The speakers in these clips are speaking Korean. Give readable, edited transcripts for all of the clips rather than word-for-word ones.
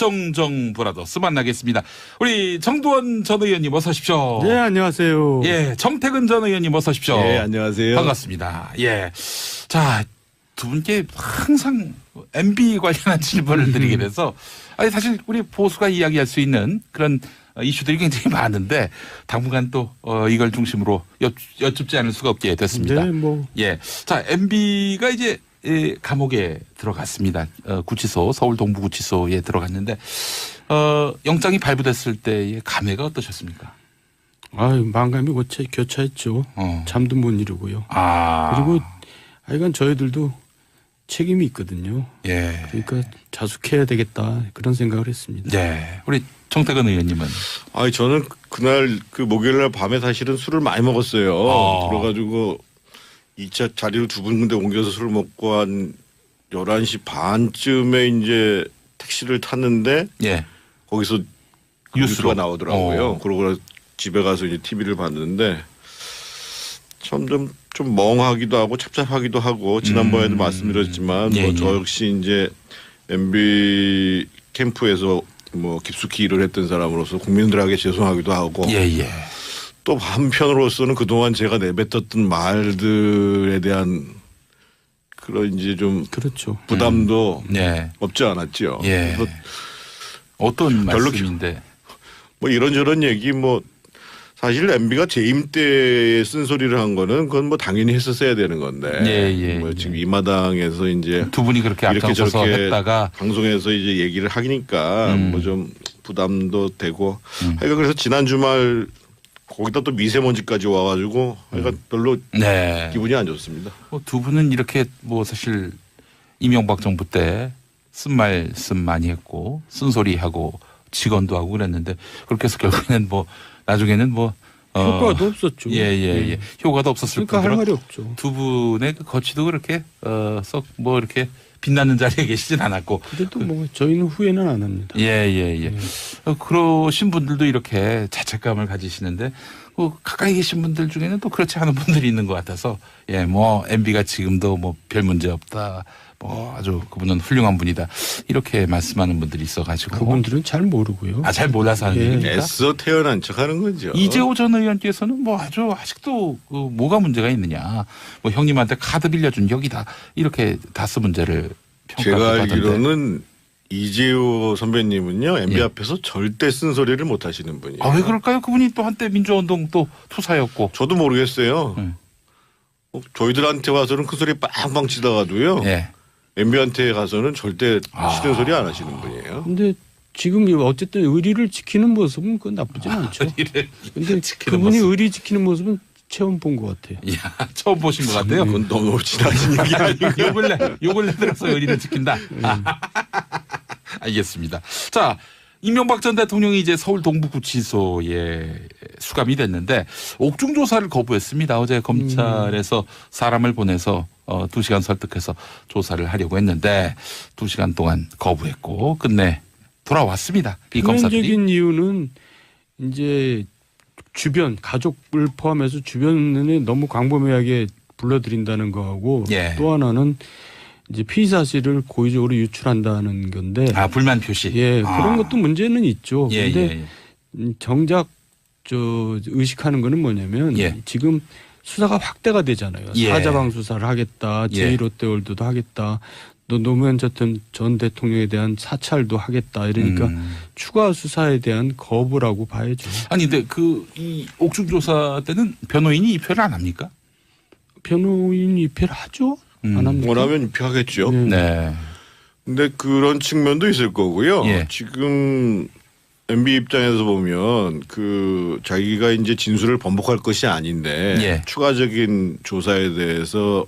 박정정 브라더스 만나겠습니다. 우리 정두원 전 의원님 어서 오십시오. 네, 안녕하세요. 예, 정태근 전 의원님 어서 오십시오. 네, 안녕하세요. 반갑습니다. 예. 자, 두 분께 항상 MB 관련한 질문을 드리게 돼서 아니 사실 우리 보수가 이야기할 수 있는 그런 이슈들이 굉장히 많은데 당분간 또 이걸 중심으로 여쭙지 않을 수가 없게 됐습니다. 네, 뭐. 예. 자, MB가 이제 감옥에 들어갔습니다. 구치소, 서울 동부구치소에 들어갔는데 영장이 발부됐을 때의 감회가 어떠셨습니까? 아유, 만감이 교차했죠. 잠도 못 이루고요. 그리고 하여간 저희들도 책임이 있거든요. 예. 그러니까 자숙해야 되겠다 그런 생각을 했습니다. 네. 우리 정태근 의원님은? 아니 저는 그날 그 목요일날 밤에 사실은 술을 많이 먹었어요. 그래가지고 2차 자리를 두 군데 옮겨서 술을 먹고 한 11시 반쯤에 이제 택시를 탔는데 예. 거기서 뉴스가 나오더라고요. 그러고 집에 가서 이제 TV를 봤는데 좀 멍하기도 하고 찹찹하기도 하고 지난번에도 말씀드렸지만 예, 저 역시 이제 MB 캠프에서 뭐 깊숙이 일을 했던 사람으로서 국민들에게 죄송하기도 하고 예. 또 한편으로서는 그동안 제가 내뱉었던 말들에 대한 그런 이제 좀 그렇죠. 부담도 네. 없지 않았죠. 예. 그래서 어떤 별로 말씀인데? 뭐 이런저런 얘기 뭐 사실 MB가 재임 때 쓴소리를 한 거는 그건 뭐 당연히 했었어야 되는 건데. 예. 뭐 지금 이 마당에서 이제 두 분이 그렇게 이렇게 앞장서서 저렇게 했다가 방송에서 이제 얘기를 하니까 뭐 좀 부담도 되고. 하여간 그래서 지난 주말 거기다 또 미세먼지까지 와가지고 하여간 별로 네. 기분이 안 좋습니다. 두 분은 이렇게 뭐 사실 이명박 정부 때 쓴말씀 많이 했고 쓴소리하고 직언도 하고 그랬는데 그렇게 해서 결국에는 뭐 나중에는 뭐 효과도 없었죠. 예. 효과도 없었을 그러니까 할 뿐더러 말이 없죠. 두 분의 그 거취도 그렇게 썩 뭐 이렇게 빛나는 자리에 계시진 않았고. 그래도 뭐 저희는 후회는 안 합니다. 예. 그러신 분들도 이렇게 자책감을 가지시는데 가까이 계신 분들 중에는 또 그렇지 않은 분들이 있는 것 같아서 뭐 MB가 지금도 뭐 별 문제 없다. 뭐 아주 그분은 훌륭한 분이다. 이렇게 말씀하는 분들이 있어가지고. 그분들은 잘 모르고요. 잘 몰라서 하는 얘기입니까? 애써 태어난 척하는 거죠. 이재호 전 의원께서는 뭐 아직도 뭐가 문제가 있느냐. 뭐 형님한테 카드 빌려준 격이다. 이렇게 다스 문제를 평가하던데. 제가 알기로는 이재호 선배님은요 MB 앞에서 절대 쓴소리를 못 하시는 분이에요. 왜 그럴까요? 그분이 또 한때 민주화운동 또 투사였고. 저도 모르겠어요. 저희들한테 와서는 큰 소리 빵빵 치다가도요. 예. MB한테 가서는 절대 싫은 소리 안 하시는 분이에요. 근데 지금 어쨌든 의리를 지키는 모습은 그건 나쁘진 않죠. 의리를 근데 지키는 그분이 모습. 의리 지키는 모습은 처음 본 것 같아요. 처음 보신 것 같아요. 그건 너무 지나친 얘기 아니에요. 욕을 내들어서 의리를 지킨다. 알겠습니다. 자, 이명박 전 대통령이 이제 서울 동부구치소에 수감이 됐는데 옥중 조사를 거부했습니다. 어제 검찰에서 사람을 보내서 2시간 설득해서 조사를 하려고 했는데 2시간 동안 거부했고 끝내 돌아왔습니다. 이 검사들이. 표면적인 이유는 이제 주변 가족을 포함해서 주변에 너무 광범위하게 불러들인다는 거하고 또 하나는 이제 피의 사실을 고의적으로 유출한다는 건데. 불만 표시. 그런 것도 문제는 있죠. 근데 정작 의식하는 거는 뭐냐면 지금 수사가 확대가 되잖아요. 사자방 수사를 하겠다. 제1롯데월드도 하겠다. 또 노무현 전 대통령에 대한 사찰도 하겠다. 이러니까 추가 수사에 대한 거부라고 봐야죠. 아니 근데 이 옥중 조사 때는 변호인이 입회를 안 합니까? 변호인 입회를 하죠. 안 합니까? 원하면 입회하겠죠. 네. 근데 그런 측면도 있을 거고요. 지금 MB 입장에서 보면 자기가 이제 진술을 번복할 것이 아닌데 추가적인 조사에 대해서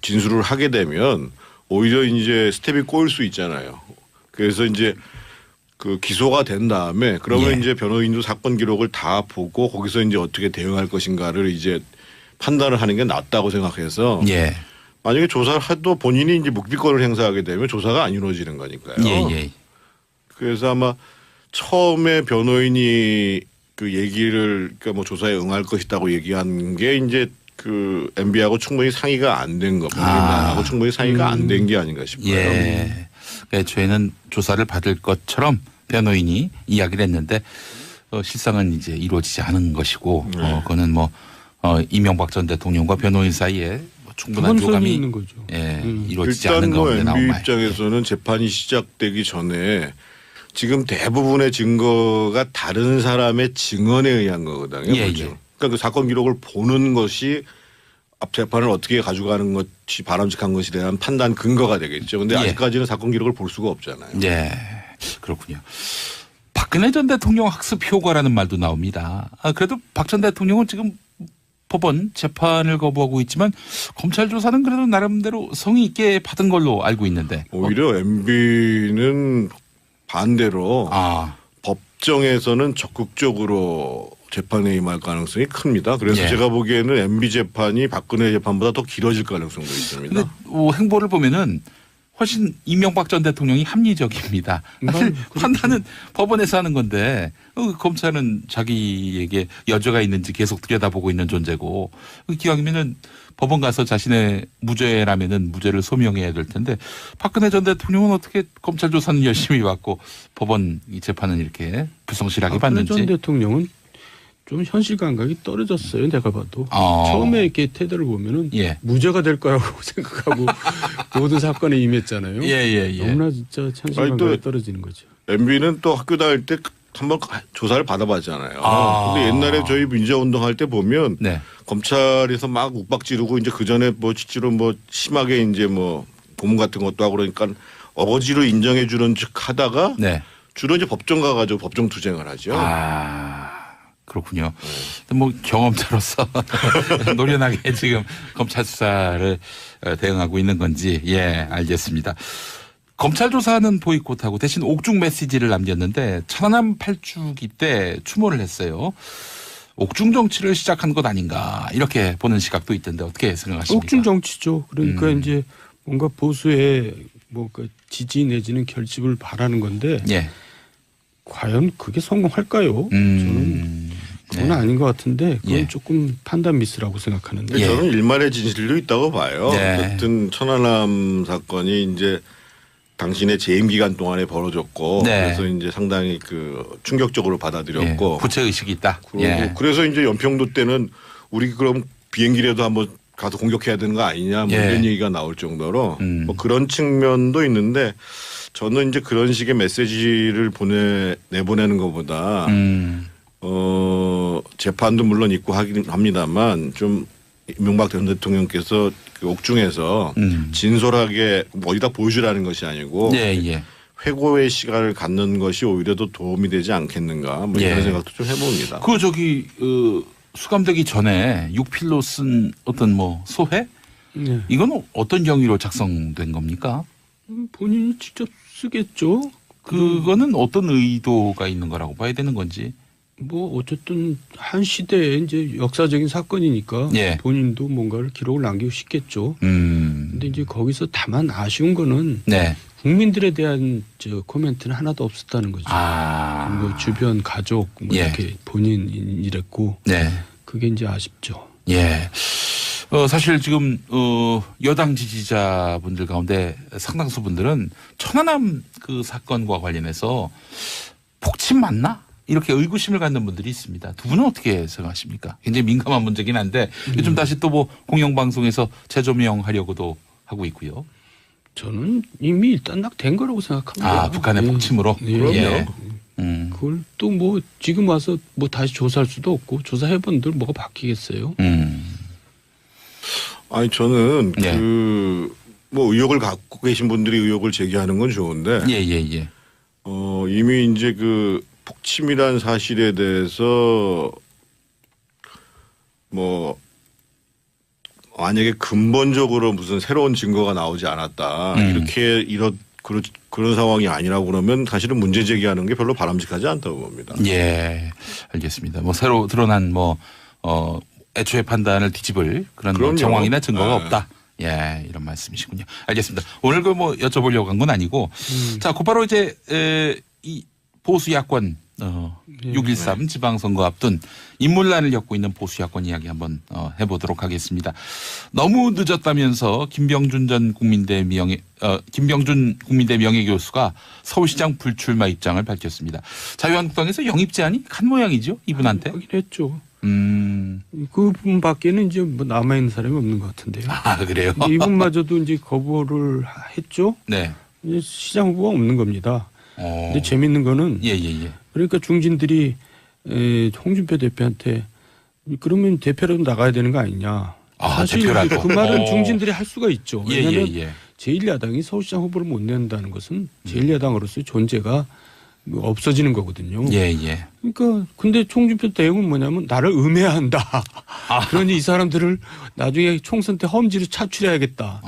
진술을 하게 되면 오히려 이제 스텝이 꼬일 수 있잖아요. 그래서 이제 기소가 된 다음에 그러면 이제 변호인도 사건 기록을 다 보고 거기서 이제 어떻게 대응할 것인가를 이제 판단을 하는 게 낫다고 생각해서 만약에 조사를 해도 본인이 이제 묵비권을 행사하게 되면 조사가 안 이루어지는 거니까요. 그래서 아마 처음에 변호인이 그러니까 뭐 조사에 응할 것이다고 얘기한 게 이제 MB하고 충분히 상의가 안 된 거, 본인하고 충분히 상의가 안 된 게 아닌가 싶어요. 애초에는 조사를 받을 것처럼 변호인이 이야기를 했는데 실상은 이제 이루어지지 않은 것이고 그거는 뭐 이명박 전 대통령과 변호인 사이에 충분한 교감이 있는 거죠. 이루어지지 일단 않은 뭐 가운데 나온 MB 말. 입장에서는 재판이 시작되기 전에 지금 대부분의 증거가 다른 사람의 증언에 의한 거거든요. 예, 그렇죠? 예. 그러니까 그 사건 기록을 보는 것이 앞 재판을 어떻게 가져가는 것이 바람직한 것에 대한 판단 근거가 되겠죠. 그런데 예. 아직까지는 사건 기록을 볼 수가 없잖아요. 네, 그렇군요. 박근혜 전 대통령 학습 효과라는 말도 나옵니다. 그래도 박 전 대통령은 지금 법원 재판을 거부하고 있지만 검찰 조사는 그래도 나름대로 성의 있게 받은 걸로 알고 있는데 오히려 MB는 반대로 법정에서는 적극적으로 재판에 임할 가능성이 큽니다. 그래서 예. 제가 보기에는 MB 재판이 박근혜 재판보다 더 길어질 가능성도 있습니다. 근데 행보를 보면은 훨씬 이명박 전 대통령이 합리적입니다. 사실 판단은 법원에서 하는 건데 검찰은 자기에게 여죄가 있는지 계속 들여다보고 있는 존재고 기왕이면은 법원 가서 자신의 무죄라면은 무죄를 소명해야 될 텐데 박근혜 전 대통령은 어떻게 검찰 조사는 열심히 받고 법원 이 재판은 이렇게 불성실하게 받는지. 박근혜 전 대통령은 좀 현실 감각이 떨어졌어요. 내가 봐도 처음에 이렇게 태도를 보면은 무죄가 될 거라고 생각하고 모든 사건에 임했잖아요. 너무나 진짜 현실 감각이 떨어지는 거죠. MB는 또 학교 다닐 때 한번 조사를 받아봤잖아요. 근데 옛날에 저희 민주화운동 할 때 보면 검찰에서 막 욱박 지르고 이제 그 전에 뭐 실제로 뭐 심하게 이제 뭐 고문 같은 것도 하고 그러니까 어거지로 인정해 주는 척 하다가 주로 이제 법정 가가지고 법정 투쟁을 하죠. 그렇군요. 뭐 경험자로서 노련하게 지금 검찰 수사를 대응하고 있는 건지 알겠습니다. 검찰 조사는 보이콧하고 대신 옥중 메시지를 남겼는데 천안함 8주기 때 추모를 했어요. 옥중 정치를 시작한 것 아닌가 이렇게 보는 시각도 있던데 어떻게 생각하십니까? 옥중 정치죠. 그러니까 이제 뭔가 보수의 뭐 그 지지 내지는 결집을 바라는 건데 과연 그게 성공할까요? 저는 그건 아닌 것 같은데 그건 조금 판단 미스라고 생각하는데 저는 일말의 진실도 있다고 봐요. 어쨌든 천안함 사건이 이제 당신의 재임 기간 동안에 벌어졌고 그래서 이제 상당히 그 충격적으로 받아들였고 구체 의식이 있다. 그래서 이제 연평도 때는 우리 그럼 비행기라도 한번 가서 공격해야 되는 거 아니냐 뭐 이런 얘기가 나올 정도로 뭐 그런 측면도 있는데 저는 이제 그런 식의 메시지를 내보내는 것보다 재판도 물론 있고 하긴 합니다만 좀 이명박 전 대통령께서 그 옥중에서 진솔하게 어디다 보여주라는 것이 아니고 회고의 시간을 갖는 것이 오히려 더 도움이 되지 않겠는가 뭐 이런 생각도 좀 해봅니다. 수감되기 전에 육필로 쓴 어떤 뭐 소회 이건 어떤 경위로 작성된 겁니까? 본인이 직접 쓰겠죠. 그거는 어떤 의도가 있는 거라고 봐야 되는 건지. 뭐 어쨌든 한 시대에 이제 역사적인 사건이니까 본인도 뭔가를 기록을 남기고 싶겠죠. 근데 이제 거기서 다만 아쉬운 거는 국민들에 대한 코멘트는 하나도 없었다는 거죠. 뭐 주변 가족 뭐 이렇게 본인 이랬고 그게 이제 아쉽죠. 사실 지금 여당 지지자분들 가운데 상당수 분들은 천안함 그 사건과 관련해서 폭침 맞나? 이렇게 의구심을 갖는 분들이 있습니다. 두 분은 어떻게 생각하십니까? 굉장히 민감한 문제긴 한데 요즘 다시 또 뭐 공영방송에서 재조명하려고도 하고 있고요. 저는 이미 일단 된 거라고 생각합니다. 북한의 폭침으로? 그럼요. 그걸 또 뭐 지금 와서 뭐 다시 조사할 수도 없고 조사해본들 뭐가 바뀌겠어요? 아니 저는 그 뭐 의혹을 갖고 계신 분들이 의혹을 제기하는 건 좋은데 이미 이제 그 폭침이란 사실에 대해서 뭐 만약에 근본적으로 무슨 새로운 증거가 나오지 않았다 이렇게 그런 상황이 아니라고 그러면 사실은 문제 제기하는 게 별로 바람직하지 않다고 봅니다. 알겠습니다. 뭐 새로 드러난 뭐 애초에 판단을 뒤집을 그런 뭐 정황이나 증거가 없다. 이런 말씀이시군요. 알겠습니다. 오늘 그 뭐 여쭤보려고 한 건 아니고 자 곧바로 이제 이 보수 야권 6.13 지방선거 앞둔 인물난을 엮고 있는 보수 야권 이야기 한번 해보도록 하겠습니다. 너무 늦었다면서 김병준 국민대 명예교수가 서울시장 불출마 입장을 밝혔습니다. 자유한국당에서 영입 제안이 간 모양이죠, 이분한테? 하긴 했죠. 그분밖에는 이제 뭐 남아 있는 사람이 없는 것 같은데요. 아, 그래요? 이분마저도 이제 거부를 했죠. 네. 이제 시장 후보가 없는 겁니다. 근데 재밌는 거는 예. 그러니까 중진들이 홍준표 대표한테 그러면 대표라도 나가야 되는 거 아니냐. 아, 사실 대표라도. 그 말은 중진들이 할 수가 있죠. 왜냐하면 예. 제1야당이 서울시장 후보를 못 낸다는 것은 제1야당으로서의 존재가 없어지는 거거든요. 예. 그러니까 근데 홍준표 대응은 뭐냐면 나를 음해한다. 그러니 이 사람들을 나중에 총선 때 험지로 차출해야겠다.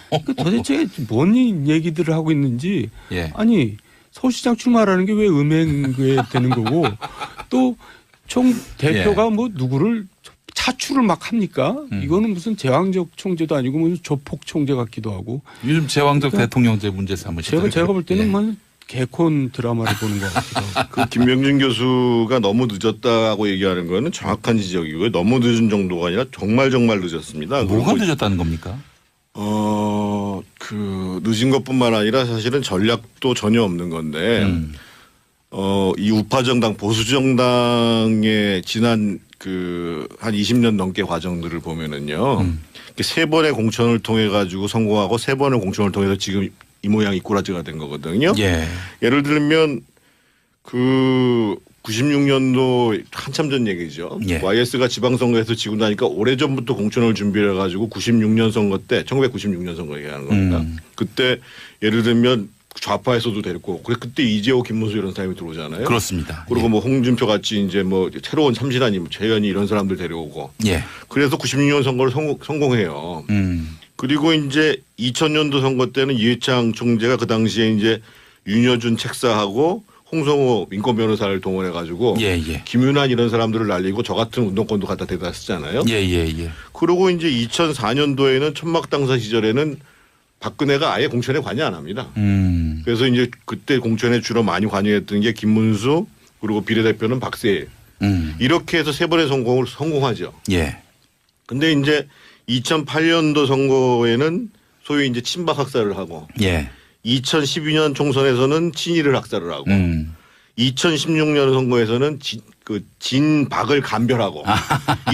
그러니까 도대체 뭔 얘기들을 하고 있는지 예. 아니 서울시장 출마라는 게 왜 음해가 되는 거고 또 총 대표가 뭐 누구를 차출을 막 합니까? 이거는 무슨 제왕적 총재도 아니고 무슨 조폭 총재 같기도 하고. 요즘 제왕적 그러니까 대통령제 문제 삼으시죠. 제가 볼 때는 뭐 개콘 드라마를 보는 것 같기도 하고. 그 김병준 교수가 너무 늦었다고 얘기하는 거는 정확한 지적이고요. 너무 늦은 정도가 아니라 정말 늦었습니다. 뭐가 늦었다는 겁니까? 그 늦은 것뿐만 아니라 사실은 전략도 전혀 없는 건데 이 우파 정당 보수 정당의 지난 그 한 20년 넘게 과정들을 보면은요. 세 번의 공천을 통해 가지고 성공하고 세 번의 공천을 통해서 지금 이 모양 이 꼬라지가 된 거거든요. 예. 예를 들면 그 96년도 한참 전 얘기죠. 예. YS가 지방선거에서 지고 나니까 오래전부터 공천을 준비해 가지고 96년 선거 때 1996년 선거 얘기하는 겁니다. 그때 예를 들면 좌파에서도 데리고 그때 이재호 김문수 이런 사람이 들어오잖아요. 그렇습니다. 그리고 뭐 홍준표 같이 이제 뭐 새로운 참신한이 뭐 최현희 이런 사람들 데려오고. 예. 그래서 96년 선거를 성공해요. 그리고 이제 2000년도 선거 때는 이회창 총재가 그 당시에 이제 윤여준 책사하고 홍성호 민권 변호사를 동원해 가지고 예. 김윤환 이런 사람들을 날리고 저 같은 운동권도 갖다 대다 쓰잖아요. 예. 그리고 이제 2004년도에는 천막당사 시절에는 박근혜가 아예 공천에 관여 안 합니다. 그래서 이제 그때 공천에 주로 많이 관여했던 게 김문수 그리고 비례대표는 박세일. 이렇게 해서 세 번의 성공하죠. 예. 근데 이제 2008년도 선거에는 소위 이제 친박 학살을 하고 예. 2012년 총선에서는 친이를 학살을 하고 2016년 선거에서는 진박을 감별하고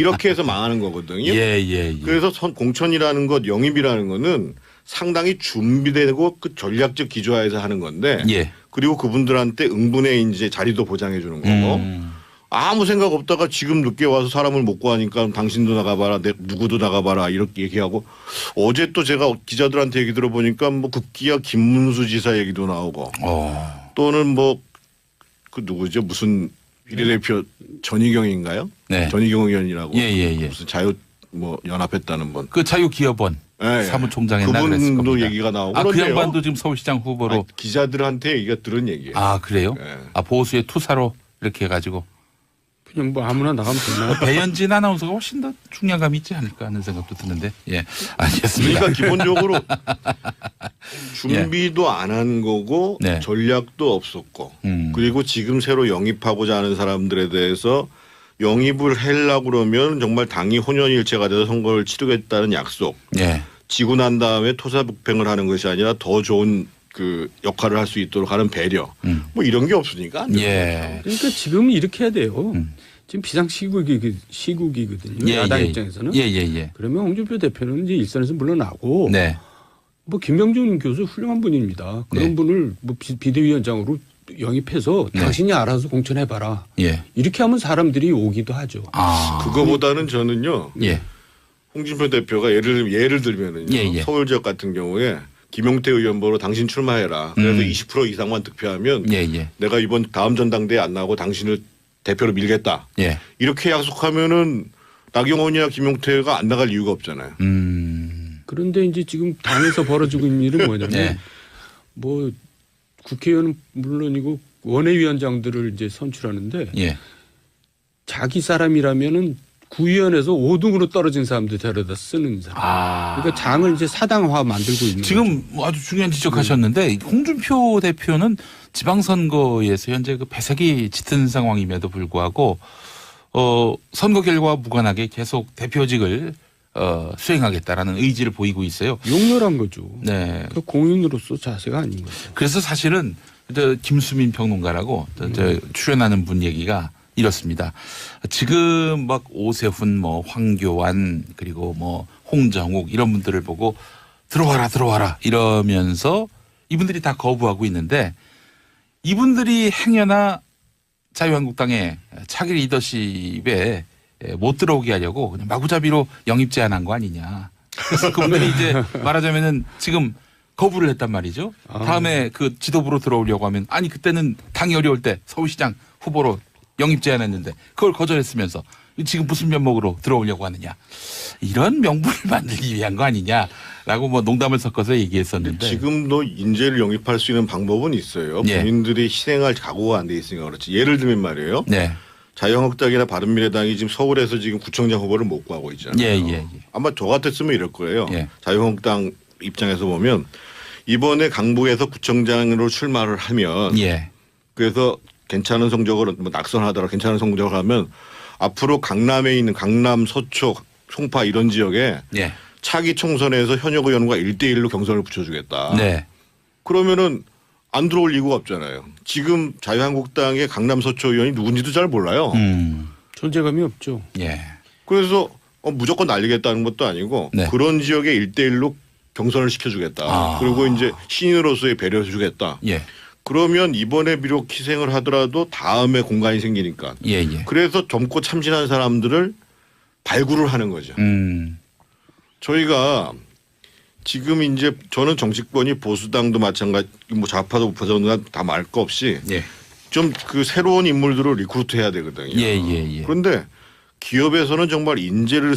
이렇게 해서 망하는 거거든요. 예. 그래서 공천이라는 것 영입이라는 거는 상당히 준비되고 그 전략적 기조하에서 하는 건데 예. 그리고 그분들한테 응분의 이제 자리도 보장해 주는 거고 아무 생각 없다가 지금 늦게 와서 사람을 못 구하니까 당신도 나가봐라 누구도 나가봐라 이렇게 얘기하고 어제 또 제가 기자들한테 얘기 들어보니까 뭐 급기야 김문수 지사 얘기도 나오고 또는 뭐 그 누구죠 무슨 비례대표 전희경인가요? 네. 전희경 의원이라고 예. 무슨 자유 뭐 연합했다는 분. 그 자유기업원 사무총장 했나 그랬을 그분도 겁니다. 얘기가 나오고 그 그런데요. 양반도 지금 서울시장 후보로. 기자들한테 얘기가 들은 얘기예요. 그래요? 네. 보수의 투사로 이렇게 해가지고. 그냥 뭐 아무나 나가면 되나? 배현진 아나운서가 훨씬 더 중량감이 있지 않을까 하는 생각도 드는데. 예, 알겠습니다. 그러니까 기본적으로 준비도 안 한 거고 네. 전략도 없었고 그리고 지금 새로 영입하고자 하는 사람들에 대해서 영입을 하려고 그러면 정말 당이 혼연일체가 돼서 선거를 치르겠다는 약속. 예. 지고 난 다음에 토사북팽을 하는 것이 아니라 더 좋은 그 역할을 할 수 있도록 하는 배려. 뭐 이런 게 없으니까. 안 예. 그러니까 지금 이렇게 해야 돼요. 지금 비상시국이거든요. 야당 입장에서는. 예. 그러면 홍준표 대표는 이제 일선에서 물러나고 네. 뭐 김병준 교수 훌륭한 분입니다. 그런 네. 분을 뭐 비대위원장으로 영입해서 당신이 알아서 공천해봐라. 예. 이렇게 하면 사람들이 오기도 하죠. 그거보다는 저는요. 예. 홍준표 대표가 예를 들면은요. 예. 서울 지역 같은 경우에 김용태 의원 보러 당신 출마해라. 그래서 20% 이상만 득표하면 예. 내가 이번 다음 전당대회 안 나고 당신을 대표로 밀겠다. 예. 이렇게 약속하면은 나경원이나 김용태가 안 나갈 이유가 없잖아요. 그런데 이제 지금 당에서 벌어지고 있는 일은 뭐냐면 네. 뭐 국회의원은 물론이고 원외위원장들을 이제 선출하는데 예. 자기 사람이라면은 구의원에서 5등으로 떨어진 사람들 데려다 쓰는 사람. 그러니까 장을 이제 사당화 만들고 있는 지금 거죠. 아주 중요한 지적하셨는데 홍준표 대표는 지방선거에서 현재 그 배색이 짙은 상황임에도 불구하고 선거 결과와 무관하게 계속 대표직을 수행하겠다라는 의지를 보이고 있어요. 용렬한 거죠. 네. 그 공인으로서 자세가 아닌 거죠. 그래서 사실은 김수민 평론가라고 출연하는 분 얘기가 이렇습니다. 지금 막 오세훈, 뭐 황교안 그리고 뭐 홍정욱 이런 분들을 보고 들어와라 이러면서 이분들이 다 거부하고 있는데 이분들이 행여나 자유한국당의 차기 리더십에 못 들어오게 하려고 그냥 마구잡이로 영입 제안한 거 아니냐. 그래서 그분들이 이제 말하자면은 지금 거부를 했단 말이죠. 다음에 그 지도부로 들어오려고 하면 아니 그때는 당이 어려울 때 서울시장 후보로 영입 제안했는데 그걸 거절했으면서 지금 무슨 면목으로 들어오려고 하느냐. 이런 명분을 만들기 위한 거 아니냐라고 뭐 농담을 섞어서 얘기했었는데 지금도 인재를 영입할 수 있는 방법은 있어요. 예. 본인들이 희생할 각오가 안 돼 있으니까 그렇지. 예를 들면 말이에요. 네. 자유한국당이나 바른미래당이 지금 서울에서 지금 구청장 후보를 못 구하고 있잖아요. 예. 아마 저 같았으면 이럴 거예요. 예. 자유한국당 입장에서 보면 이번에 강북에서 구청장으로 출마를 하면 예. 그래서 괜찮은 성적을 뭐 낙선하더라도 괜찮은 성적을 하면 앞으로 강남에 있는 강남, 서초, 송파 이런 지역에 예. 차기 총선에서 현역 의원과 1대1로 경선을 붙여주겠다. 네. 그러면은 안 들어올 이유가 없잖아요. 지금 자유한국당의 강남 서초 의원이 누군지도 잘 몰라요. 존재감이 없죠. 예. 그래서 무조건 날리겠다는 것도 아니고 네. 그런 지역에 1대1로 경선을 시켜주겠다. 그리고 이제 신인으로서의 배려해 주겠다. 예. 그러면 이번에 비록 희생을 하더라도 다음에 공간이 생기니까. 예. 그래서 젊고 참신한 사람들을 발굴을 하는 거죠. 저희가 지금 이제 저는 정치권이 보수당도 마찬가지 뭐 좌파도 우파도 다 말 거 없이 예. 좀 그 새로운 인물들을 리크루트해야 되거든요. 예. 그런데 기업에서는 정말 인재를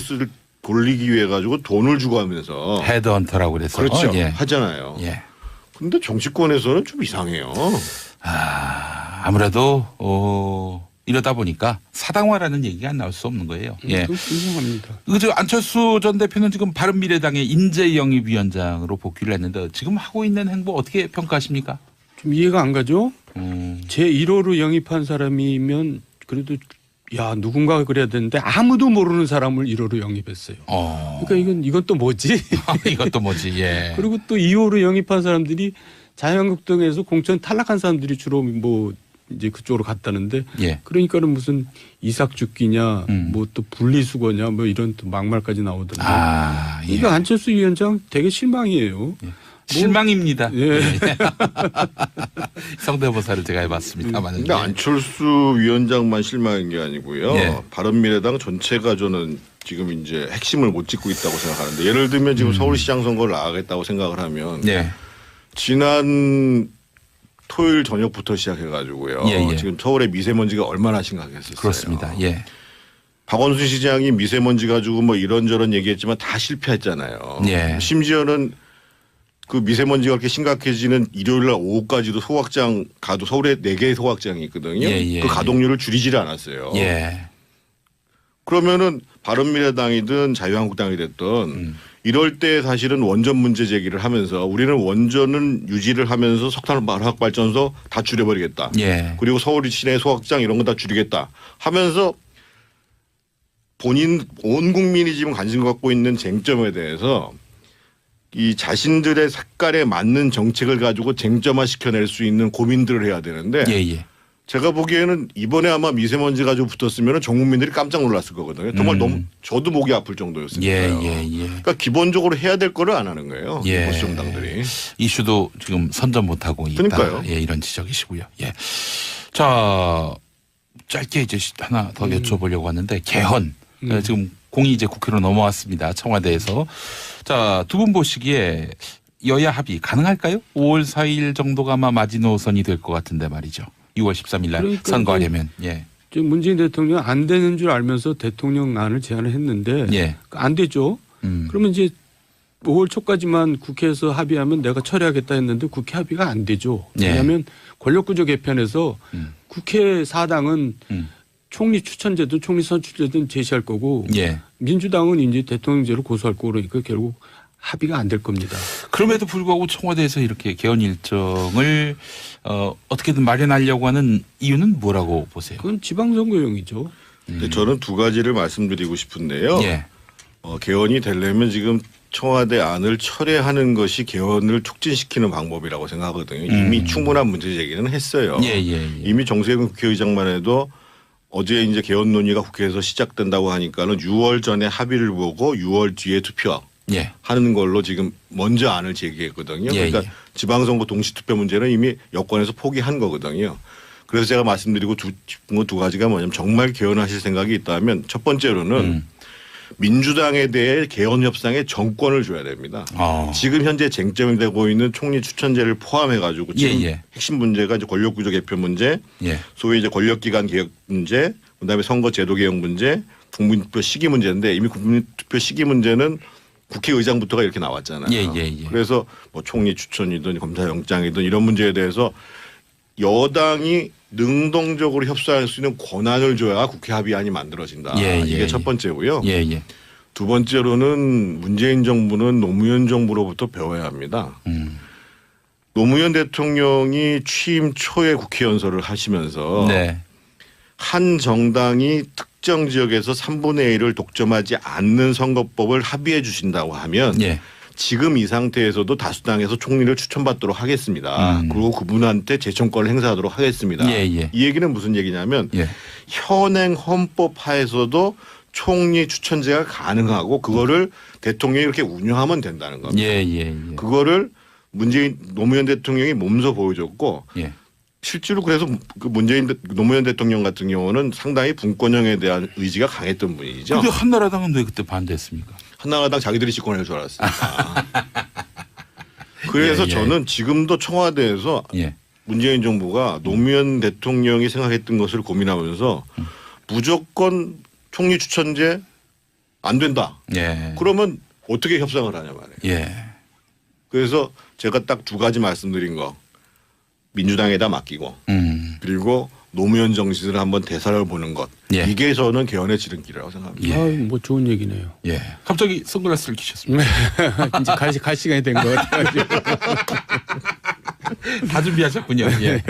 돌리기 위해 가지고 돈을 주고 하면서 헤드헌터라고 그래서 그렇죠. 예. 하잖아요. 예. 그런데 정치권에서는 좀 이상해요. 아무래도 이러다 보니까 사당화라는 얘기가 안 나올 수 없는 거예요. 예. 분명합니다. 그저 안철수 전 대표는 지금 바른미래당의 인재영입위원장으로 복귀를 했는데 지금 하고 있는 행보 어떻게 평가하십니까? 좀 이해가 안 가죠? 제 1호로 영입한 사람이면 그래도 야 누군가가 그래야 되는데 아무도 모르는 사람을 1호로 영입했어요. 그러니까 이건 또 뭐지? 이것도 뭐지? 예. 그리고 또 2호로 영입한 사람들이 자유한국당에서 공천 탈락한 사람들이 주로 뭐 이제 그쪽으로 갔다는데 예. 그러니까는 무슨 이삭죽기냐 뭐 또 분리수거냐 뭐 이런 또 막말까지 나오던데. 예. 그러니까 안철수 위원장 되게 실망이에요. 실망입니다. 예. 성대모사를 제가 해봤습니다만. 근데 안철수 위원장만 실망인 게 아니고요. 예. 바른미래당 전체가 저는 지금 이제 핵심을 못 짚고 있다고 생각하는데 예를 들면 지금 서울시장 선거를 나가겠다고 생각을 하면 예. 지난 토요일 저녁부터 시작해가지고요. 예. 지금 서울의 미세먼지가 얼마나 심각했었어요. 그렇습니다. 예. 박원순 시장이 미세먼지 가지고 뭐 이런저런 얘기했지만 다 실패했잖아요. 예. 심지어는 그 미세먼지가 그렇게 심각해지는 일요일 날 오후까지도 소각장 가도 서울에 4개의 소각장이 있거든요. 예. 그 가동률을 줄이지를 않았어요. 예. 그러면은 바른미래당이든 자유한국당이 됐든 이럴 때 사실은 원전 문제 제기를 하면서 우리는 원전은 유지를 하면서 석탄 화학 발전소 다 줄여버리겠다. 예. 그리고 서울 시내 소각장 이런 거 다 줄이겠다 하면서 본인 온 국민이 지금 관심 갖고 있는 쟁점에 대해서 이 자신들의 색깔에 맞는 정책을 가지고 쟁점화 시켜낼 수 있는 고민들을 해야 되는데 예. 제가 보기에는 이번에 아마 미세먼지 가지고 붙었으면 전 국민들이 깜짝 놀랐을 거거든요. 정말 너무 저도 목이 아플 정도였으니까요. 예. 그러니까 기본적으로 해야 될 거를 안 하는 거예요. 예. 보수 정당들이. 이슈도 지금 선전 못하고 있다. 그러니까요. 예, 이런 지적이시고요. 예. 자, 짧게 이제 하나 더 여쭤보려고 하는데 개헌. 지금 공이 이제 국회로 넘어왔습니다. 청와대에서. 자, 두 분 보시기에 여야 합의 가능할까요? 5월 4일 정도가 아마 마지노선이 될 것 같은데 말이죠. 6월 13일 날 그러니까 선거하려면. 예. 문재인 대통령 안 되는 줄 알면서 대통령안을 제안을 했는데 예. 안 되죠. 그러면 이제 5월 초까지만 국회에서 합의하면 내가 처리하겠다 했는데 국회 합의가 안 되죠. 예. 왜냐하면 권력구조 개편에서 국회 사당은 총리 추천제든 총리 선출제든 제시할 거고 예. 민주당은 이제 대통령제로 고소할 거고 그러니까 결국 합의가 안 될 겁니다. 그럼에도 불구하고 청와대에서 이렇게 개헌 일정을 어떻게든 마련하려고 하는 이유는 뭐라고 보세요? 그건 지방선거용이죠. 근데 저는 두 가지를 말씀드리고 싶은데요. 예. 개헌이 되려면 지금 청와대 안을 철회하는 것이 개헌을 촉진시키는 방법이라고 생각하거든요. 이미 충분한 문제 제기는 했어요. 예. 이미 정세균 국회의장만 해도 어제 이제 개헌 논의가 국회에서 시작된다고 하니까는 6월 전에 합의를 보고 6월 뒤에 투표. 예. 하는 걸로 지금 먼저 안을 제기했거든요. 예, 그러니까 예. 지방선거 동시투표 문제는 이미 여권에서 포기한 거거든요. 그래서 제가 말씀드리고 싶은 건 두 가지가 뭐냐면 정말 개헌하실 생각이 있다면 첫 번째로는 민주당에 대해 개헌 협상에 정권을 줘야 됩니다. 지금 현재 쟁점이 되고 있는 총리 추천제를 포함해 가지고 지금 예. 핵심 문제가 이제 권력구조 개편 문제, 예. 소위 이제 권력기관 개혁 문제, 그다음에 선거제도 개혁 문제, 국민투표 시기 문제인데 이미 국민투표 시기 문제는 국회의장부터가 이렇게 나왔잖아요. 예. 그래서 뭐 총리 추천이든 검사영장이든 이런 문제에 대해서 여당이 능동적으로 협상할 수 있는 권한을 줘야 국회 합의안이 만들어진다. 이게 첫 번째고요. 예. 두 번째로는 문재인 정부는 노무현 정부로부터 배워야 합니다. 노무현 대통령이 취임 초에 국회 연설을 하시면서 네. 한 정당이 특정 지역에서 3분의 1을 독점하지 않는 선거법을 합의해 주신다고 하면 예. 지금 이 상태에서도 다수당에서 총리를 추천받도록 하겠습니다. 그리고 그분한테 재청권을 행사하도록 하겠습니다. 예. 이 얘기는 무슨 얘기냐면 예. 현행 헌법 하에서도 총리 추천제가 가능하고 그거를 대통령이 이렇게 운영하면 된다는 겁니다. 예. 그거를 노무현 대통령이 몸소 보여줬고 예. 실제로 그래서 그 노무현 대통령 같은 경우는 상당히 분권형에 대한 의지가 강했던 분이죠. 근데 한나라당은 왜 그때 반대했습니까? 한나라당 자기들이 집권할 줄 알았습니다. 그래서 예. 저는 지금도 청와대에서 예. 문재인 정부가 노무현 대통령이 생각했던 것을 고민하면서 무조건 총리 추천제 안 된다. 예. 그러면 어떻게 협상을 하냐 말이에요. 예. 그래서 제가 딱 두 가지 말씀드린 거 민주당에다 맡기고 그리고 노무현 정신을 한번 대사를 보는 것. 예. 이게 저는 개헌의 지름길이라고 생각합니다. 뭐 좋은 얘기네요. 예. 갑자기 선글라스를 끼셨습니다. 이제 갈 시간이 된 것 같아요. 다 준비하셨군요. 예.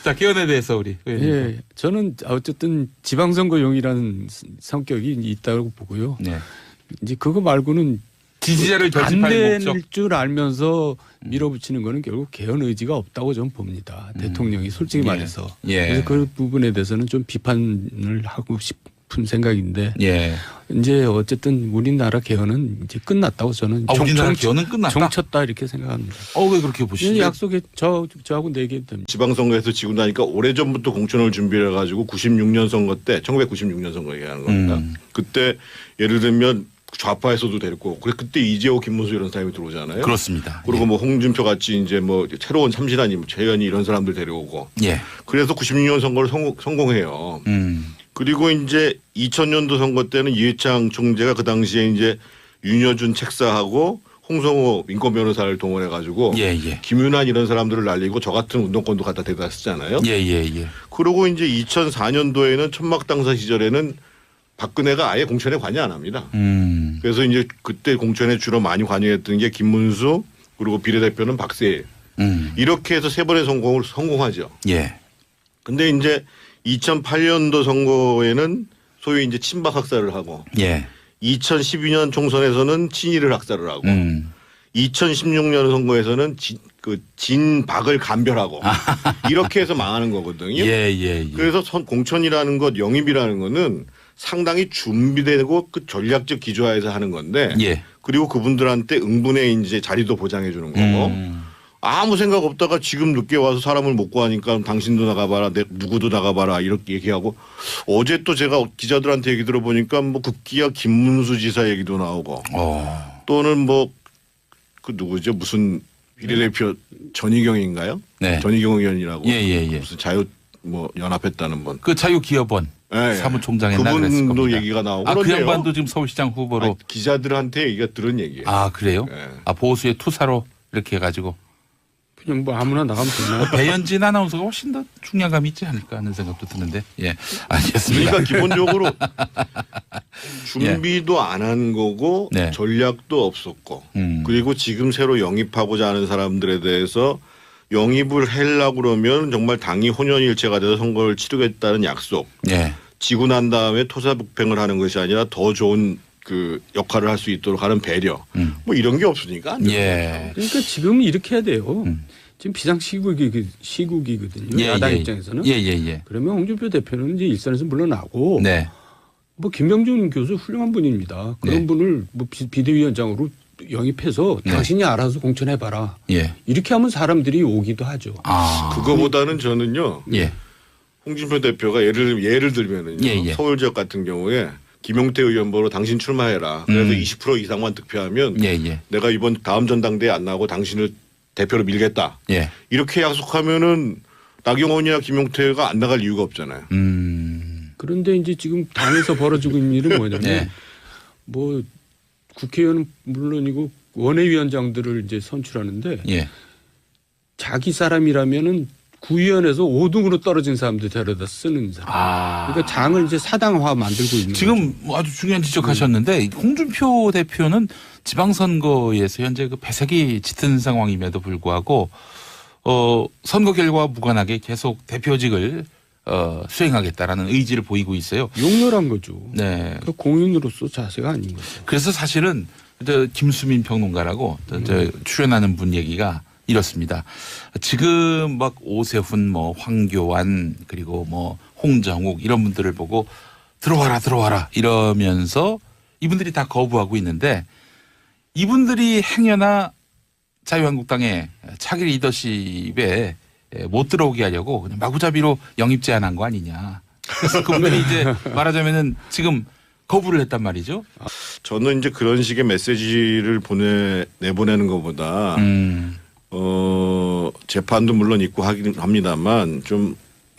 자, 개헌에 대해서 우리. 예. 저는 어쨌든 지방선거용이라는 성격이 있다고 보고요. 네. 이제 그거 말고는 지지자를 안 결집할 목적. 될 줄 알면서 밀어붙이는 거는 결국 개헌 의지가 없다고 저는 봅니다. 대통령이 솔직히 예. 말해서. 예. 그래서 그 부분에 대해서는 좀 비판을 하고 싶은 생각인데 예. 이제 어쨌든 우리나라 개헌은 이제 끝났다고 저는 우리나라 개헌은 끝났다. 종쳤다 이렇게 생각합니다. 왜 그렇게 보시죠? 약속에 저하고 내게 됩니다. 지방선거에서 지고 나니까 오래전부터 공천을 준비해 가지고 96년 선거 때 1996년 선거 얘기하는 겁니다. 그때 예를 들면 좌파에서도 데리고 그때 이재호, 김문수 이런 사람이 들어오잖아요. 그렇습니다. 그리고 뭐 홍준표 같이 이제 뭐 새로운 참신한 최현희 이런 사람들 데려오고. 예. 그래서 96년 선거를 성공해요. 그리고 이제 2000년도 선거 때는 이회창 총재가 그 당시에 이제 윤여준 책사하고 홍성호 인권 변호사를 동원해 가지고 예. 김윤환 이런 사람들을 날리고 저 같은 운동권도 갖다 대다 쓰잖아요. 예. 그리고 이제 2004년도에는 천막당사 시절에는 박근혜가 아예 공천에 관여 안 합니다. 그래서 이제 그때 공천에 주로 많이 관여했던 게 김문수 그리고 비례대표는 박세일. 이렇게 해서 세 번의 성공하죠. 예. 근데 이제 2008년도 선거에는 소위 이제 친박 학살을 하고 예. 2012년 총선에서는 친일을 학살을 하고 2016년 선거에서는 진박을 간별하고 이렇게 해서 망하는 거거든요. 예. 그래서 공천이라는 것 영입이라는 거는 상당히 준비되고 그 전략적 기조하에서 하는 건데 예. 그리고 그분들한테 응분의 이제 자리도 보장해 주는 거고 아무 생각 없다가 지금 늦게 와서 사람을 못 구하니까 당신도 나가봐라 누구도 나가봐라 이렇게 얘기하고 어제 또 제가 기자들한테 얘기 들어보니까 뭐 급기야 김문수 지사 얘기도 나오고 또는 뭐 그 누구죠 무슨 비례대표 전희경인가요? 네. 전희경 의원이라고 예. 무슨 자유 뭐 연합했다는 분. 그 자유기업원 사무총장 했나 그랬을 겁니다. 그분도 얘기가 나오고 그 그런데요. 양반도 지금 서울시장 후보로. 기자들한테 얘기가 들은 얘기예요. 그래요? 네. 보수의 투사로 이렇게 해가지고. 그냥 뭐 아무나 나가면 되나? 배현진 아나운서가 훨씬 더 중량감이 있지 않을까 하는 생각도 드는데. 예, 알겠습니다. 그러니까 기본적으로 준비도 안 한 거고 네. 전략도 없었고 그리고 지금 새로 영입하고자 하는 사람들에 대해서 영입을 하려고 그러면 정말 당이 혼연일체가 돼서 선거를 치르겠다는 약속. 예. 지고 난 다음에 토사북팽을 하는 것이 아니라 더 좋은 그 역할을 할 수 있도록 하는 배려. 뭐 이런 게 없으니까. 안 되는 예. 그러니까 지금 이렇게 해야 돼요. 지금 비상시국이거든요. 예, 야당 예. 입장에서는. 예. 그러면 홍준표 대표는 이제 일선에서 물러나고 네. 뭐 김병준 교수 훌륭한 분입니다. 그런 네. 분을 뭐 비대위원장으로 영입해서 네. 당신이 알아서 공천해봐라. 예. 이렇게 하면 사람들이 오기도 하죠. 아. 그거보다는 저는요. 예. 홍준표 대표가 예를 들면은요. 예. 서울 지역 같은 경우에 김용태 의원 보러 당신 출마해라. 그래서 20% 이상만 득표하면 예. 내가 이번 다음 전당대회 안 나오고 당신을 대표로 밀겠다. 예. 이렇게 약속하면은 나경원이나 김용태가 안 나갈 이유가 없잖아요. 그런데 이제 지금 당에서 벌어지고 있는 일은 뭐냐면 네. 뭐 국회의원은 물론이고 원외위원장들을 이제 선출하는데 예. 자기 사람이라면은 구의원에서 5등으로 떨어진 사람들 데려다 쓰는 사람. 그러니까 장을 이제 사당화 만들고 있는 지금 뭐 아주 중요한 지적하셨는데 홍준표 대표는 지방선거에서 현재 그 배색이 짙은 상황임에도 불구하고 선거 결과와 무관하게 계속 대표직을 수행하겠다라는 의지를 보이고 있어요. 용렬한 거죠. 네. 그러니까 공인으로서 자세가 아닌 거죠. 그래서 사실은 저 김수민 평론가라고 저 출연하는 분 얘기가 이렇습니다. 지금 막 오세훈, 뭐 황교안 그리고 뭐 홍정욱 이런 분들을 보고 들어와라 이러면서 이분들이 다 거부하고 있는데 이분들이 행여나 자유한국당의 차기 리더십에 못 들어오게 하려고 그냥 마구잡이로 영입 제안한 거 아니냐. 그래서 그분들이 이제 말하자면은 지금 거부를 했단 말이죠. 저는 이제 그런 식의 메시지를 내보내는 것보다 재판도 물론 있고 하긴 합니다만 좀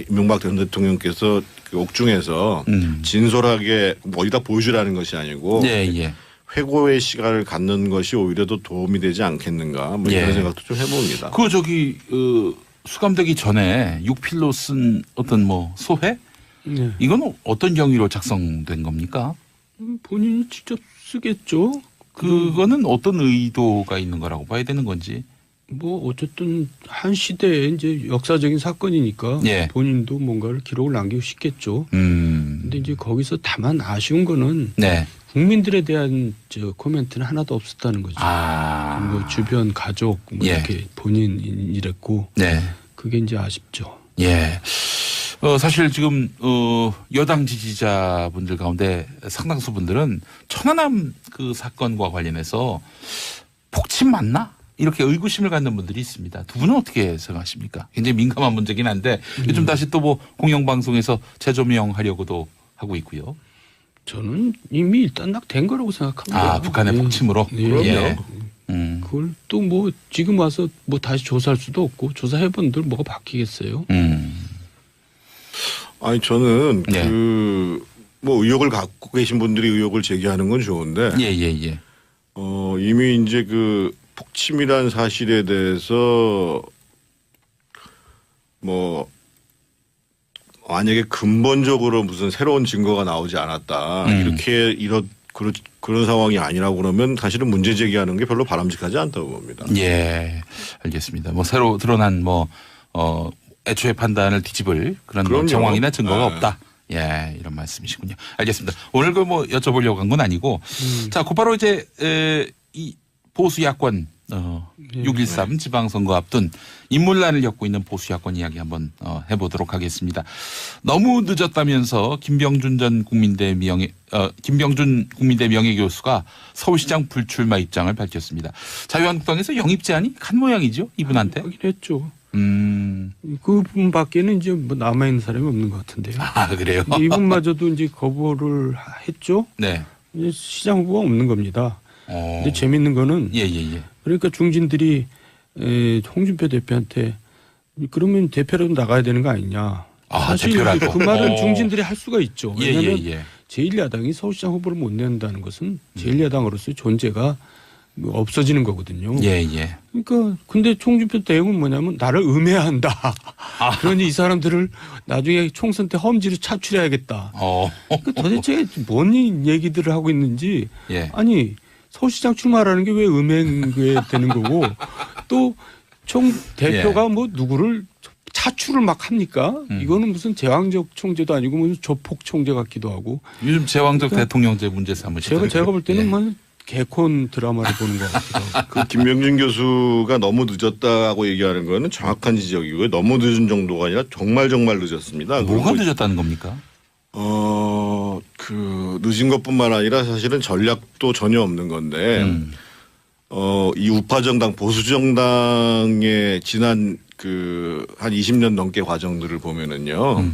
이명박 전 대통령께서 그 옥중에서 진솔하게 뭐 어디다 보여주라는 것이 아니고 예. 회고의 시간을 갖는 것이 오히려 더 도움이 되지 않겠는가 뭐 이런 생각도 좀 해봅니다. 그 저기 수감되기 전에 육필로 쓴 어떤 뭐 소회 네. 이건 어떤 경위로 작성된 겁니까? 본인이 직접 쓰겠죠. 그거는 어떤 의도가 있는 거라고 봐야 되는 건지. 뭐 어쨌든 한 시대에 이제 역사적인 사건이니까 예. 본인도 뭔가를 기록을 남기고 싶겠죠. 음. 근데 이제 거기서 다만 아쉬운 거는 네. 국민들에 대한 저 코멘트는 하나도 없었다는 거죠. 뭐 주변 가족 뭐 예. 이렇게 본인 이랬고 네. 그게 이제 아쉽죠. 예. 사실 지금 여당 지지자분들 가운데 상당수 분들은 천안함 그 사건과 관련해서 폭침 맞나? 이렇게 의구심을 갖는 분들이 있습니다. 두 분은 어떻게 생각하십니까? 굉장히 민감한 문제긴 한데 요즘 다시 또 뭐 공영방송에서 재조명하려고도 하고 있고요. 저는 이미 일단 된 거라고 생각합니다. 북한의 폭침으로? 예. 예. 그걸 또 뭐 지금 와서 뭐 다시 조사할 수도 없고 조사해본들 뭐가 바뀌겠어요. 아니 저는 네. 뭐 의혹을 갖고 계신 분들이 의혹을 제기하는 건 좋은데 예. 이미 이제 그 폭침이란 사실에 대해서 뭐 만약에 근본적으로 무슨 새로운 증거가 나오지 않았다 그런 상황이 아니라고 그러면 사실은 문제 제기하는 게 별로 바람직하지 않다고 봅니다. 예, 알겠습니다. 뭐 새로 드러난 애초에 판단을 뒤집을 그런 뭐 정황이나 증거가 없다. 예, 이런 말씀이시군요. 알겠습니다. 오늘 그 뭐 여쭤보려고 한 건 아니고 자, 곧바로 이제 이 보수 야권 6.13 지방선거 앞둔 인물난을 겪고 있는 보수 야권 이야기 한번 해보도록 하겠습니다. 너무 늦었다면서 김병준 국민대 명예교수가 서울시장 불출마 입장을 밝혔습니다. 자유한국당에서 영입 제안이 간 모양이죠, 이분한테. 하긴 했죠. 그분밖에는 이제 뭐 남아 있는 사람이 없는 것 같은데요. 그래요? 이분마저도 이제 거부를 했죠. 네. 이제 시장 후보가 없는 겁니다. 근데 재밌는 거는 예. 그러니까 중진들이 홍준표 대표한테 그러면 대표라도 나가야 되는 거 아니냐. 사실 대표라도. 그 말은 중진들이 할 수가 있죠. 왜냐하면 예. 제1야당이 서울시장 후보를 못 낸다는 것은 제1야당으로서의 존재가 없어지는 거거든요. 예, 예. 그러니까 근데 총주표 내용은 뭐냐면 나를 음해한다. 그러니 이 사람들을 나중에 총선 때 험지로 차출해야겠다. 그러니까 도대체 뭔 얘기들을 하고 있는지. 예. 아니 서울시장 출마라는 게 왜 음해에 되는 거고 또 총 대표가 뭐 누구를 차출을 막 합니까? 이거는 무슨 제왕적 총재도 아니고 무슨 조폭 총재 같기도 하고. 요즘 제왕적 그러니까 대통령제 문제 삼으시죠. 제가 볼 때는 예. 뭐 개콘 드라마를 보는 것 같기도 하고. 그 김명준 교수가 너무 늦었다고 얘기하는 거는 정확한 지적이고요. 너무 늦은 정도가 아니라 정말 늦었습니다. 뭐가 늦었다는 겁니까? 그 늦은 것뿐만 아니라 사실은 전략도 전혀 없는 건데, 이 우파 정당 보수 정당의 지난 그 한 20년 넘게 과정들을 보면은요,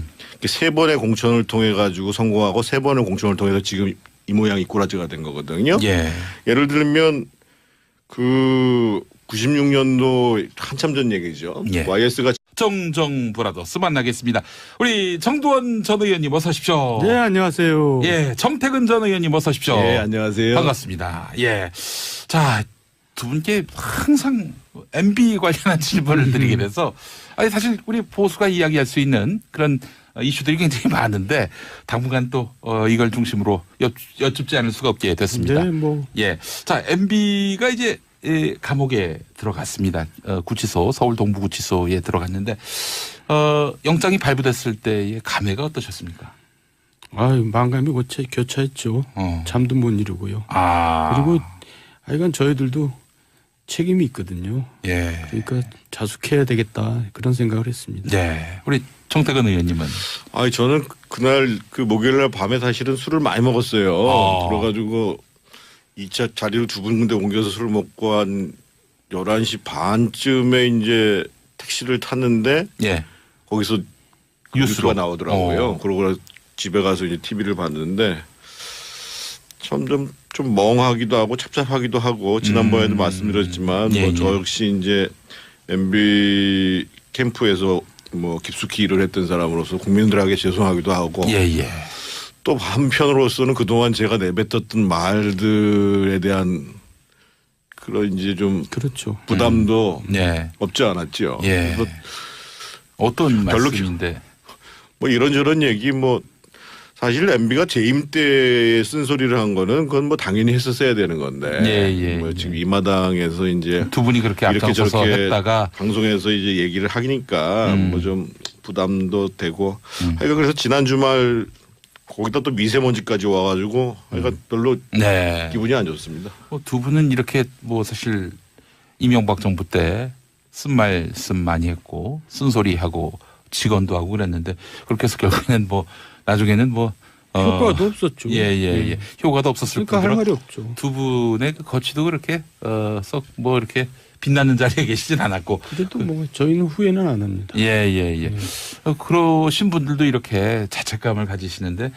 세 번의 공천을 통해 가지고 성공하고 세 번의 공천을 통해서 지금 이 모양 이 꼬라지가 된 거거든요. 예. 예를 들면 그 96년도 한참 전 얘기죠. 예. YS가 정정 브라더스 만나겠습니다. 우리 정두원 전 의원님 어서 오십시오. 네, 안녕하세요. 예, 정태근 전 의원님 어서 오십시오. 네, 안녕하세요. 반갑습니다. 예. 자, 두 분께 항상 MB 관련한 질문을 드리게 돼서 아니 사실 우리 보수가 이야기할 수 있는 그런 이슈들이 굉장히 많은데 당분간 또 이걸 중심으로 여쭙지 않을 수가 없게 됐습니다. 네, 뭐. 예. 자, MB가 이제 감옥에 들어갔습니다. 구치소, 서울 동부구치소에 들어갔는데 영장이 발부됐을 때의 감회가 어떠셨습니까? 아유, 만감이 교차했죠. 잠도 못 이루고요. 그리고 하여간 저희들도 책임이 있거든요. 예. 그러니까 자숙해야 되겠다 그런 생각을 했습니다. 네. 우리 정태근 의원님은? 아니 저는 그날 그 목요일날 밤에 사실은 술을 많이 먹었어요. 그래가지고 2차 자리로 두 군데 옮겨서 술을 먹고 한 11시 반쯤에 이제 택시를 탔는데 예. 거기서 뉴스가 나오더라고요. 그러고 집에 가서 이제 TV를 봤는데 점점 좀 멍하기도 하고 답답하기도 하고 지난번에도 말씀드렸지만 예, 뭐 저 역시 이제 MB 캠프에서 뭐 깊숙이 일을 했던 사람으로서 국민들에게 죄송하기도 하고 예. 또 한편으로서는 그동안 제가 내뱉었던 말들에 대한 그런 이제 좀 그렇죠. 부담도 네. 없지 않았죠. 예. 어떤 별로 말씀인데? 뭐 이런저런 얘기 뭐 사실 MB가 재임 때 쓴소리를 한 거는 그건 뭐 당연히 했었어야 되는 건데 뭐 지금 이 마당에서 이제 두 분이 그렇게 이렇게 앞장서서 저렇게 했다가 방송에서 이제 얘기를 하니까 뭐 좀 부담도 되고 하여간 그래서 지난 주말 거기다 또 미세먼지까지 와가지고 하여간 별로 네. 기분이 안 좋습니다. 두 분은 이렇게 뭐 사실 이명박 정부 때 쓴말씀 많이 했고 쓴소리하고 직언도 하고 그랬는데 그렇게 해서 결국에는 뭐 나중에는 뭐 효과도 없었죠. 예. 효과도 없었을 그러니까 할 뿐더러 말이 없죠. 두 분의 그 거취도 그렇게 썩 뭐 이렇게 빛나는 자리에 계시진 않았고. 그래도 뭐 저희는 후회는 안 합니다. 예. 그러신 분들도 이렇게 자책감을 가지시는데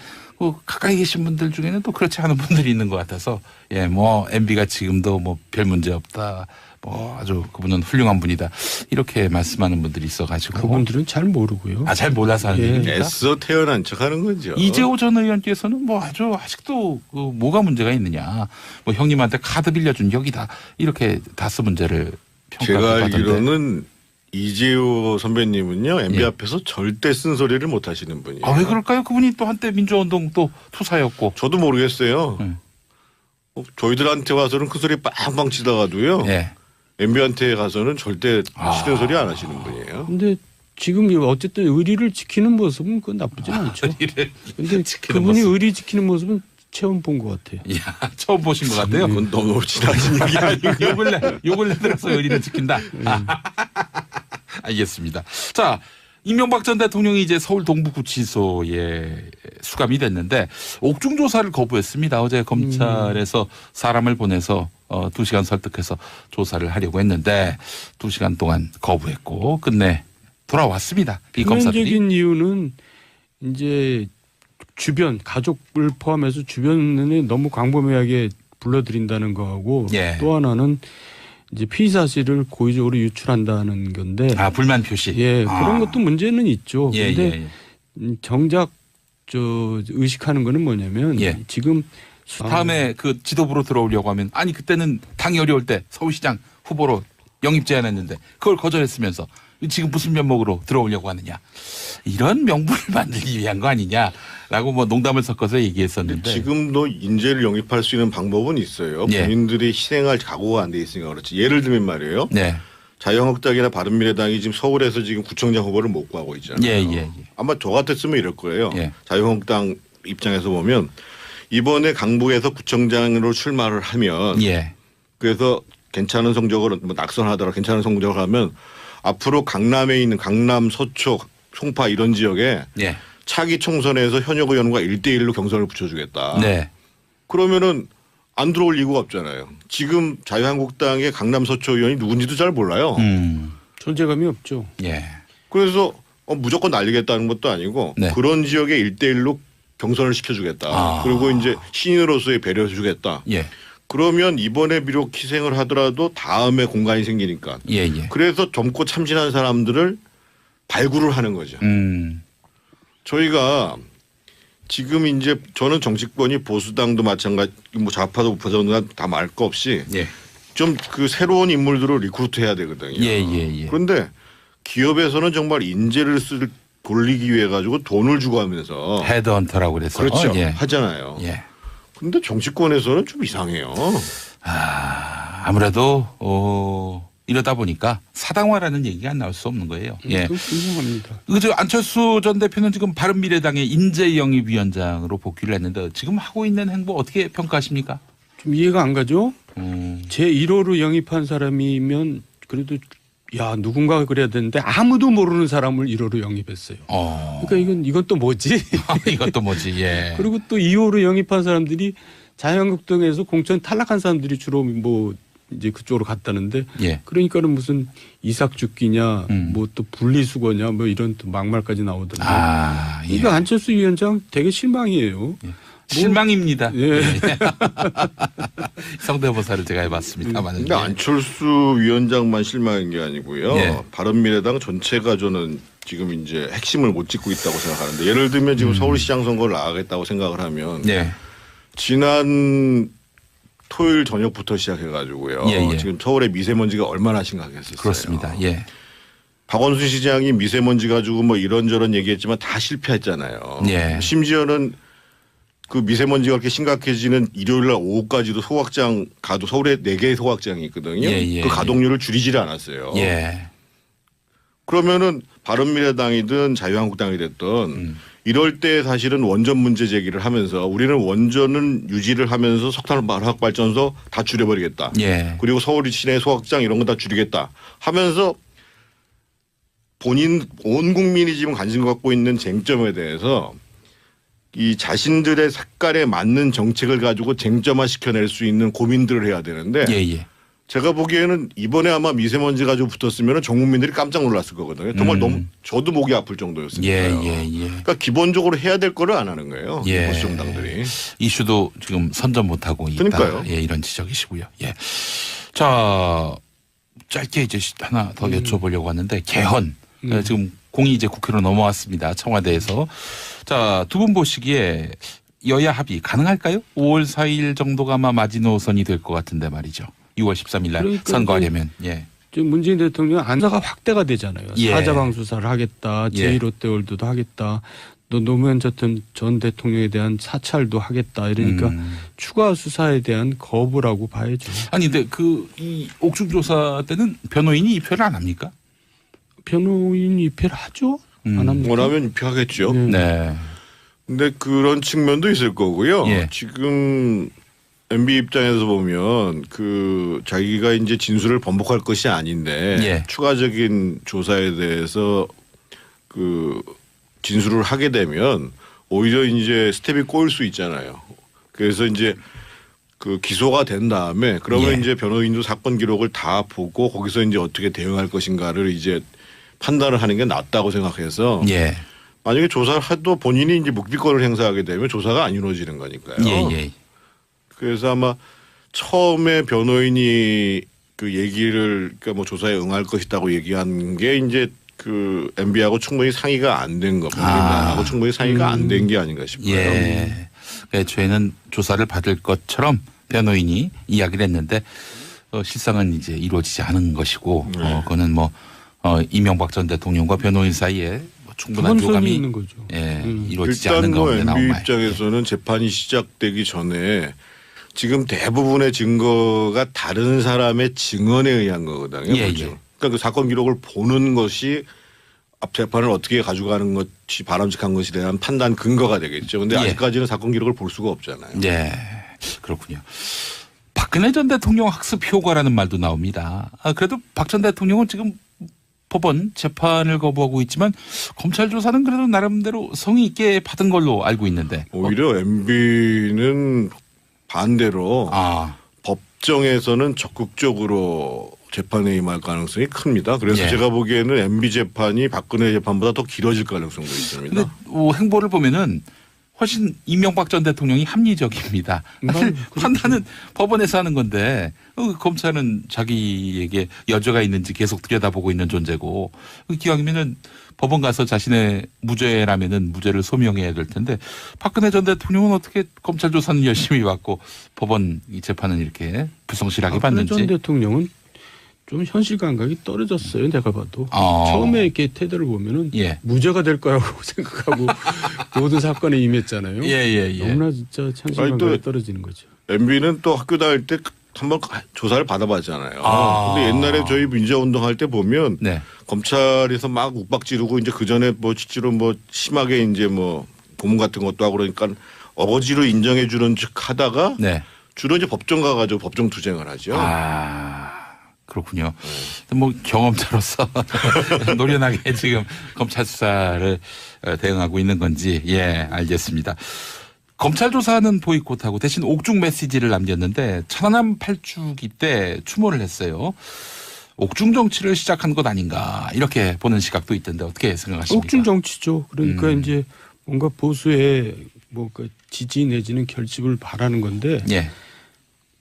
가까이 계신 분들 중에는 또 그렇지 않은 분들이 있는 것 같아서 뭐 MB가 지금도 뭐 별 문제 없다. 뭐 아주 그분은 훌륭한 분이다. 이렇게 말씀하는 분들이 있어가지고. 그분들은 잘 모르고요. 잘 몰라서 하는 얘기입니까? 애써 태어난 척하는 거죠. 이재호 전 의원께서는 뭐 아주 아직도 그 뭐가 문제가 있느냐. 뭐 형님한테 카드 빌려준 여기다. 이렇게 다스 문제를 평가하던데. 제가 알기로는 이재호 선배님은요 MB 앞에서 절대 쓴소리를 못 하시는 분이에요. 왜 그럴까요? 그분이 또 한때 민주화운동 또 투사였고. 저도 모르겠어요. 저희들한테 와서는 큰 소리 빵빵 치다가도요. 예. MB한테 가서는 절대 싫은 소리 안 하시는 분이에요. 근데 지금 어쨌든 의리를 지키는 모습은 그건 나쁘진 않죠. 근데 그분이 의리 지키는 모습은 처음 본 것 같아요. 이야, 처음 보신 것 같아요. 그건 너무 지나친 얘기 아니고. 요 근래 들어서 의리를 지킨다. 알겠습니다. 자, 이명박 전 대통령이 이제 서울 동부구치소에 수감이 됐는데 옥중 조사를 거부했습니다. 어제 검찰에서 사람을 보내서 2시간 설득해서 조사를 하려고 했는데 2시간 동안 거부했고 끝내 돌아왔습니다. 이 검사들이. 근본적인 이유는 이제 주변 가족을 포함해서 주변에 너무 광범위하게 불러들인다는 거하고 또 하나는 이제 피의 사실을 고의적으로 유출한다는 건데. 불만 표시. 그런 것도 문제는 있죠. 근데 정작 의식하는 거는 뭐냐면 지금 다음에 그 지도부로 들어오려고 하면 아니 그때는 당이 어려울 때 서울시장 후보로 영입 제안했는데 그걸 거절했으면서 지금 무슨 면목으로 들어오려고 하느냐. 이런 명분을 만들기 위한 거 아니냐라고 뭐 농담을 섞어서 얘기했었는데. 지금도 인재를 영입할 수 있는 방법은 있어요. 예. 본인들이 희생할 각오가 안 돼 있으니까 그렇지. 예를 들면 말이에요. 네. 자유한국당이나 바른미래당이 지금 서울에서 지금 구청장 후보를 못 구하고 있잖아요. 예. 아마 저 같았으면 이럴 거예요. 예. 자유한국당 입장에서 보면 이번에 강북에서 구청장으로 출마를 하면 예. 그래서 괜찮은 성적을 뭐 낙선하더라도 괜찮은 성적을 하면 앞으로 강남에 있는 강남, 서초, 송파 이런 지역에 예. 차기 총선에서 현역 의원과 1대1로 경선을 붙여주겠다. 네. 그러면은 안 들어올 이유가 없잖아요. 지금 자유한국당의 강남 서초 의원이 누군지도 잘 몰라요. 존재감이 없죠. 예. 그래서 무조건 날리겠다는 것도 아니고 네. 그런 지역에 1대1로 경선을 시켜주겠다. 그리고 이제 신인으로서의 배려해 주겠다. 예. 그러면 이번에 비록 희생을 하더라도 다음에 공간이 생기니까. 예. 그래서 젊고 참신한 사람들을 발굴을 하는 거죠. 저희가 지금 이제 저는 정치권이 보수당도 마찬가지 뭐 좌파도 우파도 다 말 거 없이 예. 좀 그 새로운 인물들을 리크루트해야 되거든요. 예. 그런데 기업에서는 정말 인재를 돌리기 위해 가지고 돈을 주고 하면서 헤드헌터라고 그래서. 그렇죠. 예. 하잖아요. 예. 근데 정치권에서는 좀 이상해요. 아무래도 이러다 보니까 사당화라는 얘기가 나올 수 없는 거예요. 예. 분명합니다. 그저 안철수 전 대표는 지금 바른미래당의 인재영입위원장으로 복귀를 했는데 지금 하고 있는 행보 어떻게 평가하십니까? 좀 이해가 안 가죠? 제 1호로 영입한 사람이면 그래도 야 누군가가 그래야 되는데 아무도 모르는 사람을 1호로 영입했어요. 그러니까 이건 또 뭐지? 이것도 뭐지? 예. 그리고 또 2호로 영입한 사람들이 자유한국당에서 공천 탈락한 사람들이 주로 뭐 이제 그쪽으로 갔다는데 예. 그러니까는 무슨 이삭죽기냐 뭐 또 분리수거냐 뭐 이런 또 막말까지 나오던데. 예. 이거 안철수 위원장 되게 실망이에요. 예. 실망입니다. 예. 성대모사를 제가 해봤습니다. 근데 안철수 위원장만 실망인 게 아니고요. 예. 바른미래당 전체가 저는 지금 이제 핵심을 못 짚고 있다고 생각하는데 예를 들면 지금 서울시장 선거를 나가겠다고 생각을 하면 예. 지난 토요일 저녁부터 시작해가지고요. 예. 지금 서울의 미세먼지가 얼마나 심각했었어요. 그렇습니다. 예. 박원순 시장이 미세먼지 가지고 뭐 이런저런 얘기했지만 다 실패했잖아요. 예. 심지어는 그 미세먼지가 그렇게 심각해지는 일요일 날 오후까지도 소각장 가도 서울에 4개의 소각장이 있거든요. 예. 그 가동률을 줄이지를 않았어요. 예. 그러면은 바른미래당이든 자유한국당이 됐든 이럴 때 사실은 원전 문제 제기를 하면서 우리는 원전은 유지를 하면서 석탄화학 발전소 다 줄여버리겠다. 예. 그리고 서울 시내 소각장 이런 거 다 줄이겠다 하면서 온 국민이 지금 관심 갖고 있는 쟁점에 대해서 이 자신들의 색깔에 맞는 정책을 가지고 쟁점화 시켜낼 수 있는 고민들을 해야 되는데 예. 제가 보기에는 이번에 아마 미세먼지 가지고 붙었으면 전 국민들이 깜짝 놀랐을 거거든요. 정말 너무 저도 목이 아플 정도였으니까요. 예. 그러니까 기본적으로 해야 될 거를 안 하는 거예요. 예. 보수 정당들이. 이슈도 지금 선점 못하고 있다. 그러니까요. 예, 이런 지적이시고요. 예. 자, 짧게 이제 하나 더 여쭤보려고 하는데 개헌. 지금 공이 이제 국회로 넘어왔습니다. 청와대에서. 자, 두 분 보시기에 여야 합의 가능할까요? 5월 4일 정도가 아마 마지노선이 될 것 같은데 말이죠. 6월 13일 날 그러니까 선거하려면. 예. 지금 문재인 대통령 안사가 확대가 되잖아요. 예. 사자방 수사를 하겠다. 예. 제1롯데월드도 하겠다. 또 노무현 전 대통령에 대한 사찰도 하겠다. 이러니까 추가 수사에 대한 거부라고 봐야죠. 아니 근데 이 옥중조사 때는 변호인이 입회를 안 합니까? 변호인 입회를 하죠? 안 합니까? 원하면 입회하겠죠. 네. 근데 그런 측면도 있을 거고요. 예. 지금 MB 입장에서 보면 그 자기가 이제 진술을 번복할 것이 아닌데 예. 추가적인 조사에 대해서 그 진술을 하게 되면 오히려 이제 스텝이 꼬일 수 있잖아요. 그래서 이제 그 기소가 된 다음에 그러면 예. 이제 변호인도 사건 기록을 다 보고 거기서 이제 어떻게 대응할 것인가를 이제 판단을 하는 게 낫다고 생각해서 예. 만약에 조사를 해도 본인이 이제 묵비권을 행사하게 되면 조사가 안 이루어지는 거니까요. 예. 그래서 아마 처음에 변호인이 그 얘기를 그러니까 뭐 조사에 응할 것이다고 얘기한 게 이제 그 MB하고 충분히 상의가 안 된 거, 법무부하고 충분히 상의가 안 된 게 아닌가 싶어요. 예. 애초에는 조사를 받을 것처럼 변호인이 이야기를 했는데 실상은 이제 이루어지지 않은 것이고 그거는 뭐 이명박 전 대통령과 변호인 사이에 뭐 충분한 교감이 있는 거죠. 이루어지지 일단 않은 뭐 가운데 나온 MB 말. 입장에서는 재판이 시작되기 전에 지금 대부분의 증거가 다른 사람의 증언에 의한 거거든요. 예, 그렇죠? 예. 그러니까 그 사건 기록을 보는 것이 앞 재판을 어떻게 가져가는 것이 바람직한 것에 대한 판단 근거가 되겠죠. 근데 예. 아직까지는 사건 기록을 볼 수가 없잖아요. 네, 그렇군요. 박근혜 전 대통령 학습 효과라는 말도 나옵니다. 그래도 박 전 대통령은 지금 법원 재판을 거부하고 있지만 검찰 조사는 그래도 나름대로 성의 있게 받은 걸로 알고 있는데 오히려 MB는 반대로 법정에서는 적극적으로 재판에 임할 가능성이 큽니다. 그래서 예. 제가 보기에는 MB 재판이 박근혜 재판보다 더 길어질 가능성도 있습니다. 근데 행보를 보면은 훨씬 이명박 전 대통령이 합리적입니다. 판단은 법원에서 하는 건데 검찰은 자기에게 여죄가 있는지 계속 들여다보고 있는 존재고 기왕이면은 법원 가서 자신의 무죄라면은 무죄를 소명해야 될 텐데 박근혜 전 대통령은 어떻게 검찰 조사는 열심히 받고 법원 이 재판은 이렇게 불성실하게 받는지. 박근혜 전 대통령은 좀 현실 감각이 떨어졌어요. 내가 봐도 처음에 이렇게 태도를 보면은 무죄가 될 거라고 생각하고 모든 사건에 임했잖아요. 너무나 진짜 현실 감각이 떨어지는 거죠. MB는 또 학교 다닐 때 한번 조사를 받아봤잖아요. 근데 옛날에 저희 민주화운동 할 때 보면 검찰에서 막 욱박지르고 이제 그 전에 뭐 실제로 뭐 심하게 이제 뭐 고문 같은 것도 하고 그러니까 어거지로 인정해 주는 척 하다가 주로 이제 법정 가가지고 법정 투쟁을 하죠. 그렇군요. 뭐 경험자로서 노련하게 지금 검찰 수사를 대응하고 있는 건지 알겠습니다. 검찰 조사는 보이콧하고 대신 옥중 메시지를 남겼는데 천안함 8주기 때 추모를 했어요. 옥중 정치를 시작한 것 아닌가 이렇게 보는 시각도 있던데 어떻게 생각하십니까? 옥중 정치죠. 그러니까 이제 뭔가 보수의 뭐그 지지 내지는 결집을 바라는 건데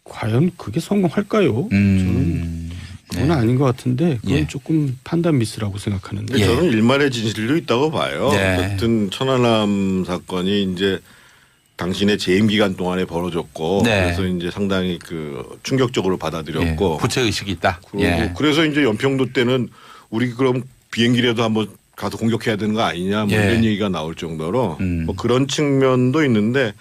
과연 그게 성공할까요? 저는 그건 아닌 것 같은데 그건 조금 판단 미스라고 생각하는데 저는 일말의 진실도 있다고 봐요. 어쨌든 천안함 사건이 이제 당신의 재임 기간 동안에 벌어졌고 그래서 이제 상당히 그 충격적으로 받아들였고 부채 의식이 있다. 그래서 이제 연평도 때는 우리 그럼 비행기라도 한번 가서 공격해야 되는 거 아니냐 뭐 이런 얘기가 나올 정도로 뭐 그런 측면도 있는데